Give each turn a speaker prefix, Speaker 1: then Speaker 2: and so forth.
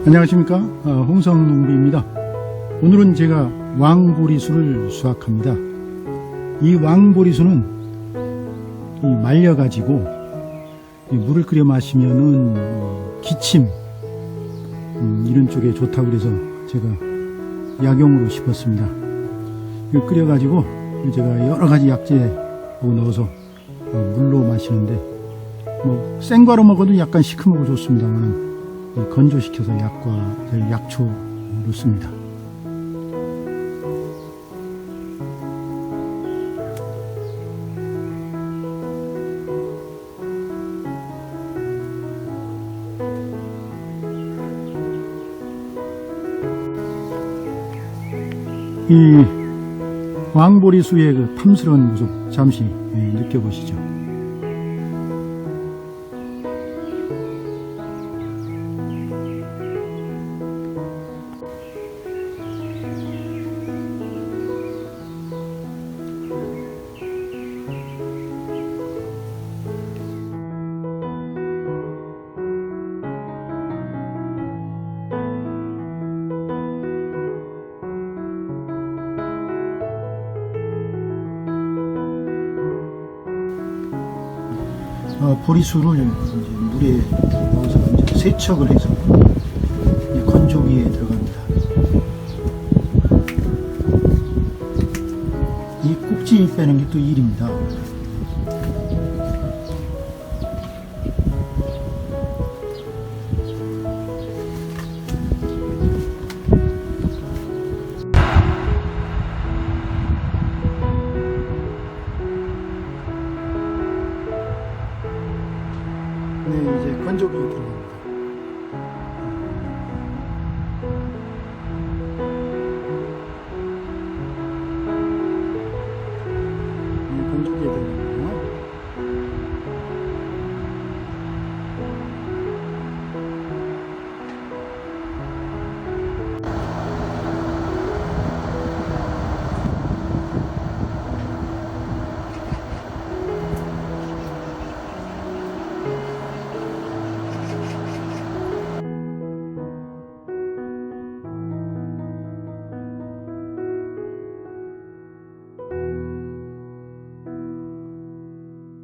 Speaker 1: 안녕하십니까, 홍성농부입니다. 오늘은 제가 왕보리수를 수확합니다. 이 왕보리수는 말려가지고 물을 끓여 마시면은 기침 이런 쪽에 좋다고 그래서 제가 약용으로 심었습니다. 이걸 끓여가지고 제가 여러가지 약재하고 넣어서 물로 마시는데 생과로 먹어도 약간 시큼하고 좋습니다만 건조시켜서 약초로 씁니다. 이 왕보리수의 그 탐스러운 모습 잠시 느껴보시죠. 보리수를 이제 물에 넣어서 이제 세척을 해서 건조기에 들어갑니다. 이 꼭지 빼는 게 또 일입니다. 네, 이제 건조기에 들어갑니다.